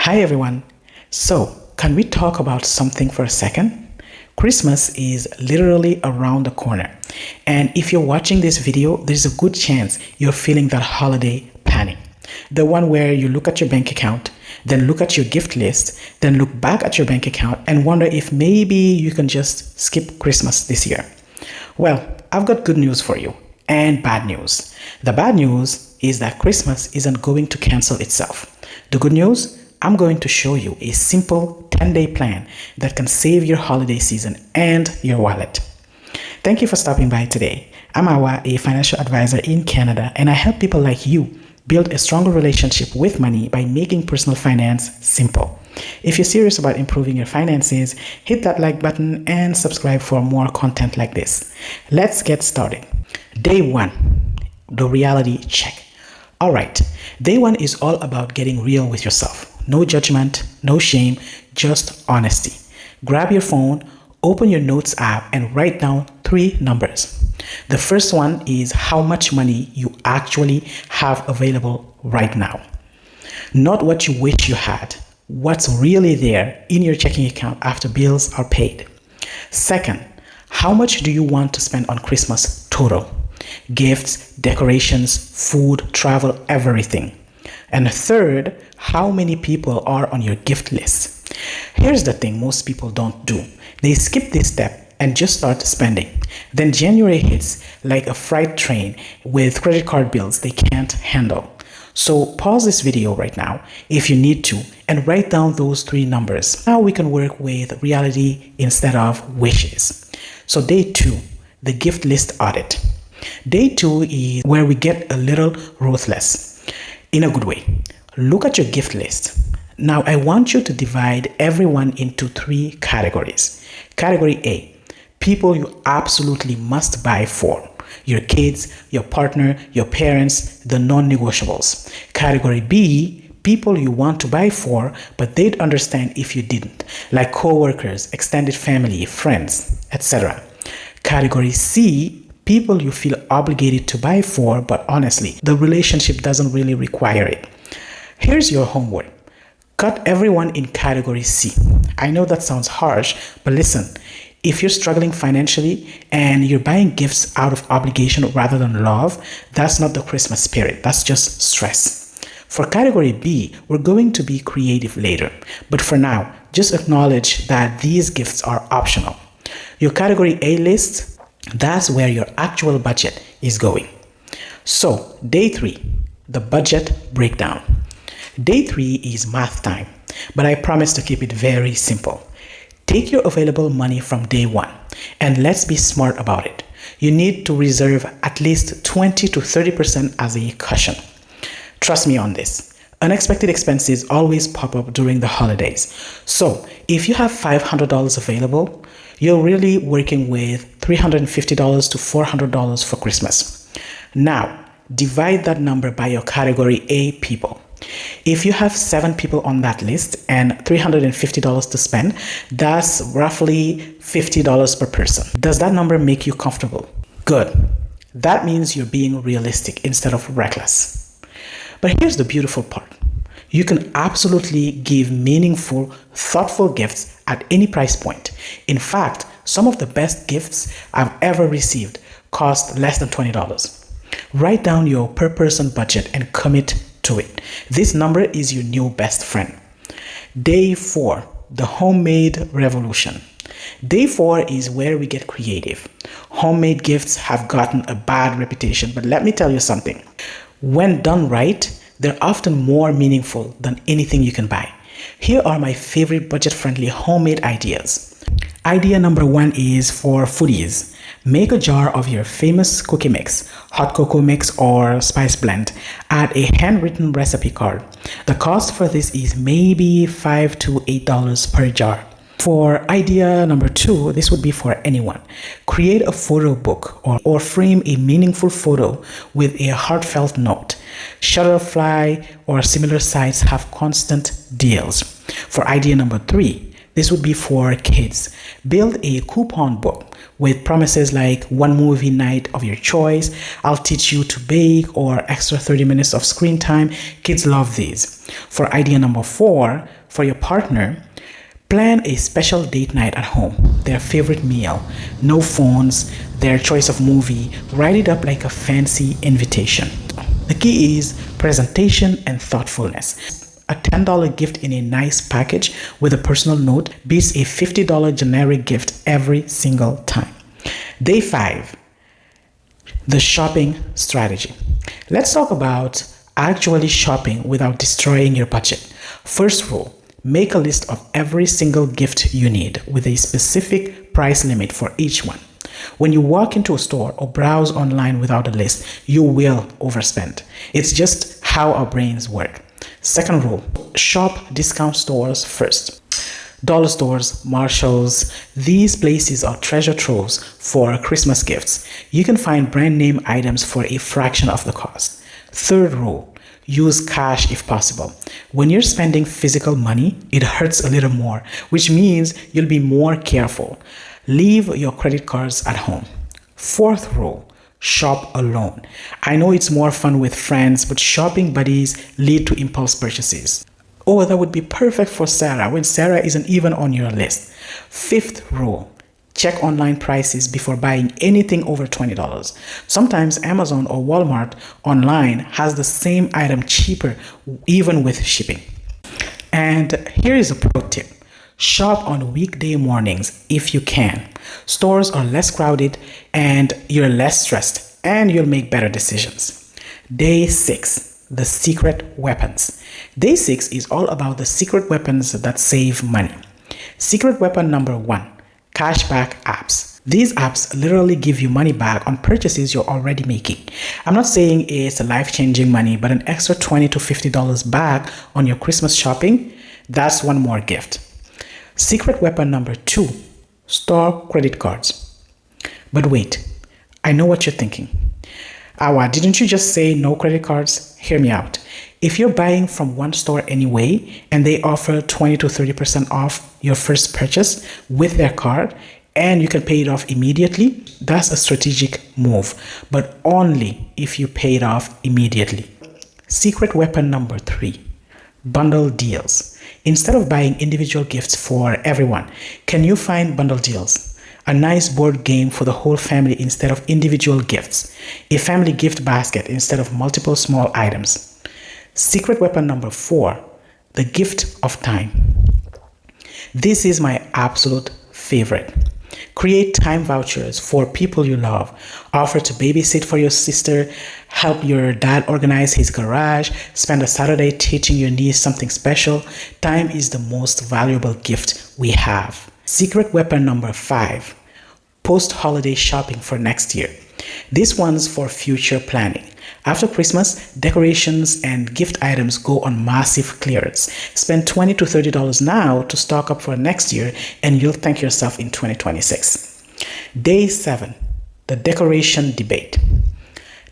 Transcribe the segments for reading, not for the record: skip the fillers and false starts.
Hi everyone. So, can we talk about something for a second? Christmas is literally around the corner. And if you're watching this video, there's a good chance you're feeling that holiday panic. The one where you look at your bank account, then look at your gift list, then look back at your bank account and wonder if maybe you can just skip Christmas this year. Well, I've got good news for you and bad news. The bad news is that Christmas isn't going to cancel itself. The good news, I'm going to show you a simple 10-day plan that can save your holiday season and your wallet. Thank you for stopping by today. I'm Awa, a financial advisor in Canada, and I help people like you build a stronger relationship with money by making personal finance simple. If you're serious about improving your finances, hit that like button and subscribe for more content like this. Let's get started. Day 1, the reality check. All right, day 1 is all about getting real with yourself. No judgment, no shame, just honesty. Grab your phone, open your notes app, and write down 3 numbers. The first one is how much money you actually have available right now. Not what you wish you had, what's really there in your checking account after bills are paid. Second, how much do you want to spend on Christmas total? Gifts, decorations, food, travel, everything. And third, how many people are on your gift list? Here's the thing most people don't do. They skip this step and just start spending. Then January hits like a freight train with credit card bills they can't handle. So pause this video right now if you need to and write down those 3 numbers. Now we can work with reality instead of wishes. So day 2, the gift list audit. Day 2 is where we get a little ruthless. In a good way. Look at your gift list. Now I want you to divide everyone into 3 categories. Category A, people you absolutely must buy for. Your kids, your partner, your parents, the non-negotiables. Category B, people you want to buy for, but they'd understand if you didn't, like co-workers, extended family, friends, etc. Category C, people you feel obligated to buy for, but honestly, the relationship doesn't really require it. Here's your homework. Cut everyone in category C. I know that sounds harsh, but listen, if you're struggling financially and you're buying gifts out of obligation rather than love, that's not the Christmas spirit. That's just stress. For category B, we're going to be creative later, but for now, just acknowledge that these gifts are optional. Your category A list, that's where your actual budget is going. So, day 3, the budget breakdown. Day 3 is math time, but I promise to keep it very simple. Take your available money from day 1, and let's be smart about it. You need to reserve at least 20 to 30% as a cushion. Trust me on this. Unexpected expenses always pop up during the holidays. So, if you have $500 available, you're really working with $350 to $400 for Christmas. Now, divide that number by your category A people. If you have 7 people on that list and $350 to spend, that's roughly $50 per person. Does that number make you comfortable? Good. That means you're being realistic instead of reckless. But here's the beautiful part. You can absolutely give meaningful, thoughtful gifts at any price point. In fact, some of the best gifts I've ever received cost less than $20. Write down your per person budget and commit to it. This number is your new best friend. Day 4, the homemade revolution. Day 4 is where we get creative. Homemade gifts have gotten a bad reputation, but let me tell you something. When done right, they're often more meaningful than anything you can buy. Here are my favorite budget-friendly homemade ideas. Idea number 1 is for foodies. Make a jar of your famous cookie mix, hot cocoa mix, or spice blend. Add a handwritten recipe card. The cost for this is maybe $5 to $8 per jar. For idea number 2, this would be for anyone. Create a photo book or frame a meaningful photo with a heartfelt note. Shutterfly or similar sites have constant deals. For idea number 3, This would be for kids. Build a coupon book with promises like one movie night of your choice, I'll teach you to bake, or extra 30 minutes of screen time. Kids love these. For idea number 4, for your partner, plan a special date night at home, their favorite meal, no phones, their choice of movie. Write it up like a fancy invitation. The key is presentation and thoughtfulness. A $10 gift in a nice package with a personal note beats a $50 generic gift every single time. Day 5, the shopping strategy. Let's talk about actually shopping without destroying your budget. First rule, make a list of every single gift you need with a specific price limit for each one. When you walk into a store or browse online without a list, you will overspend. It's just how our brains work. Second rule, shop discount stores first. Dollar stores, Marshalls, these places are treasure troves for Christmas gifts. You can find brand name items for a fraction of the cost. Third rule, use cash if possible. When you're spending physical money, it hurts a little more, which means you'll be more careful. Leave your credit cards at home. Fourth rule, shop alone. I know it's more fun with friends, but shopping buddies lead to impulse purchases. Oh, that would be perfect for Sarah when Sarah isn't even on your list. Fifth rule, check online prices before buying anything over $20. Sometimes Amazon or Walmart online has the same item cheaper even with shipping. And here is a pro tip. Shop on weekday mornings if you can. Stores are less crowded and you're less stressed, and you'll make better decisions. Day 6, the secret weapons. Day 6 is all about the secret weapons that save money. Secret weapon number 1, cashback apps. These apps literally give you money back on purchases you're already making. I'm not saying it's life-changing money, but an extra $20 to $50 back on your Christmas shopping, that's one more gift. Secret weapon number 2, store credit cards. But wait, I know what you're thinking. Awa, didn't you just say no credit cards? Hear me out. If you're buying from one store anyway, and they offer 20 to 30% off your first purchase with their card, and you can pay it off immediately, that's a strategic move, but only if you pay it off immediately. Secret weapon number 3, bundle deals. Instead of buying individual gifts for everyone, can you find bundle deals? A nice board game for the whole family instead of individual gifts. A family gift basket instead of multiple small items. Secret weapon number 4, the gift of time. This is my absolute favorite. Create time vouchers for people you love. Offer to babysit for your sister, help your dad organize his garage, spend a Saturday teaching your niece something special. Time is the most valuable gift we have. Secret weapon number 5, post-holiday shopping for next year. This one's for future planning. After Christmas, decorations and gift items go on massive clearance. Spend $20 to $30 now to stock up for next year, and you'll thank yourself in 2026. Day 7, the decoration debate.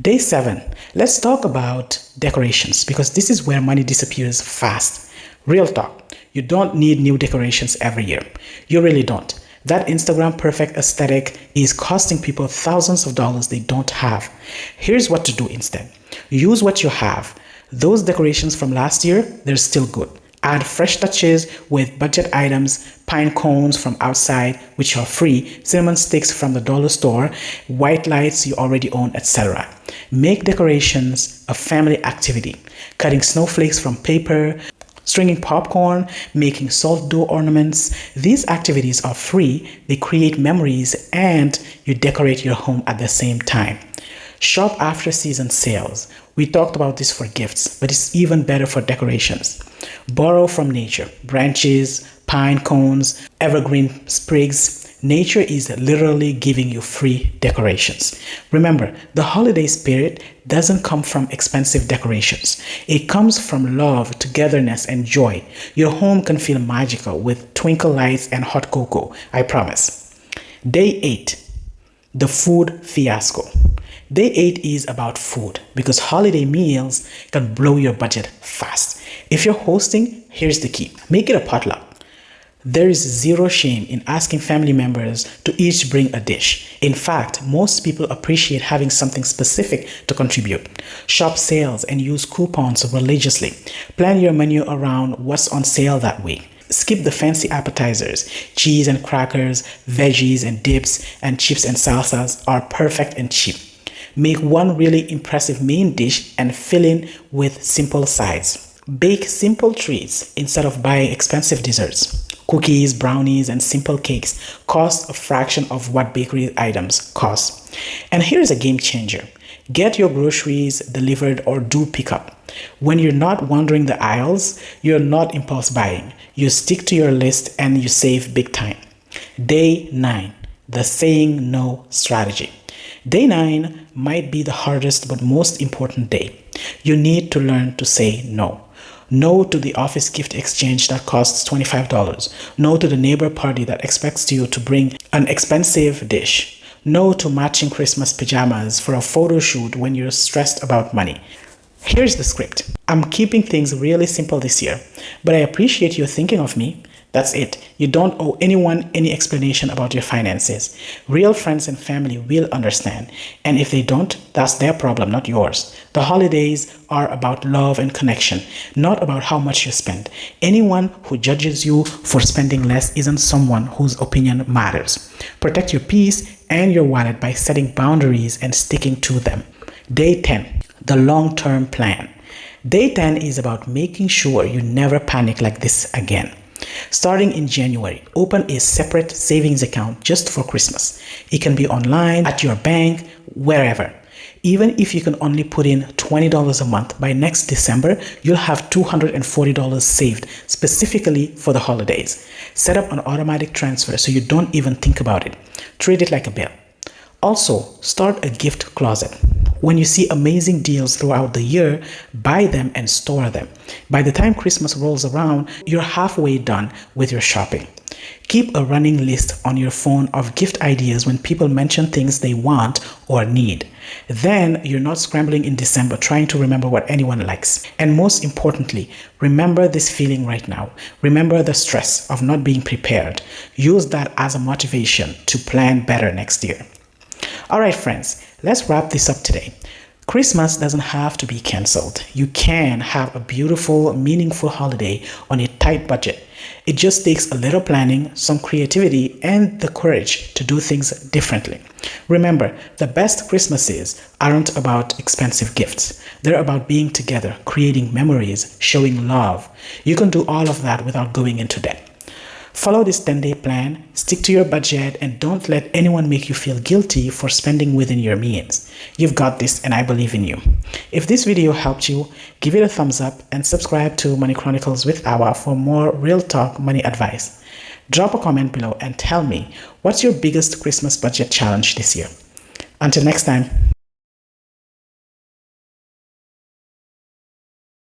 Day 7, let's talk about decorations because this is where money disappears fast. Real talk, you don't need new decorations every year. You really don't. That Instagram perfect aesthetic is costing people thousands of dollars they don't have. Here's what to do instead. Use what you have. Those decorations from last year, they're still good. Add fresh touches with budget items, pine cones from outside, which are free, cinnamon sticks from the dollar store, white lights you already own, etc. Make decorations a family activity. Cutting snowflakes from paper, stringing popcorn, making salt dough ornaments. These activities are free, they create memories, and you decorate your home at the same time. Shop after season sales. We talked about this for gifts, but it's even better for decorations. Borrow from nature, branches, pine cones, evergreen sprigs. Nature is literally giving you free decorations. Remember, the holiday spirit doesn't come from expensive decorations. It comes from love, togetherness, and joy. Your home can feel magical with twinkle lights and hot cocoa, I promise. Day 8, the food fiasco. Day 8 is about food because holiday meals can blow your budget fast. If you're hosting, here's the key. Make it a potluck. There is zero shame in asking family members to each bring a dish. In fact, most people appreciate having something specific to contribute. Shop sales and use coupons religiously. Plan your menu around what's on sale that week. Skip the fancy appetizers. Cheese and crackers, veggies and dips, and chips and salsas are perfect and cheap. Make one really impressive main dish and fill in with simple sides. Bake simple treats instead of buying expensive desserts. Cookies, brownies, and simple cakes cost a fraction of what bakery items cost. And here's a game changer. Get your groceries delivered or do pickup. When you're not wandering the aisles, you're not impulse buying. You stick to your list and you save big time. Day 9, the saying no strategy. Day 9 might be the hardest but most important day. You need to learn to say no. No to the office gift exchange that costs $25. No to the neighbor party that expects you to bring an expensive dish. No to matching Christmas pajamas for a photo shoot when you're stressed about money. Here's the script. I'm keeping things really simple this year, but I appreciate you thinking of me. That's it. You don't owe anyone any explanation about your finances. Real friends and family will understand. And if they don't, that's their problem, not yours. The holidays are about love and connection, not about how much you spend. Anyone who judges you for spending less isn't someone whose opinion matters. Protect your peace and your wallet by setting boundaries and sticking to them. Day 10, the long-term plan. Day 10 is about making sure you never panic like this again. Starting in January, open a separate savings account just for Christmas. It can be online, at your bank, wherever. Even if you can only put in $20 a month, by next December, you'll have $240 saved specifically for the holidays. Set up an automatic transfer so you don't even think about it. Treat it like a bill. Also, start a gift closet. When you see amazing deals throughout the year, buy them and store them. By the time Christmas rolls around, you're halfway done with your shopping. Keep a running list on your phone of gift ideas when people mention things they want or need. Then you're not scrambling in December trying to remember what anyone likes. And most importantly, remember this feeling right now. Remember the stress of not being prepared. Use that as a motivation to plan better next year. All right, friends, let's wrap this up today. Christmas doesn't have to be canceled. You can have a beautiful, meaningful holiday on a tight budget. It just takes a little planning, some creativity, and the courage to do things differently. Remember, the best Christmases aren't about expensive gifts. They're about being together, creating memories, showing love. You can do all of that without going into debt. Follow this 10-day plan, stick to your budget, and don't let anyone make you feel guilty for spending within your means. You've got this, and I believe in you. If this video helped you, give it a thumbs up and subscribe to Money Chronicles with Awa for more real talk money advice. Drop a comment below and tell me, what's your biggest Christmas budget challenge this year? Until next time.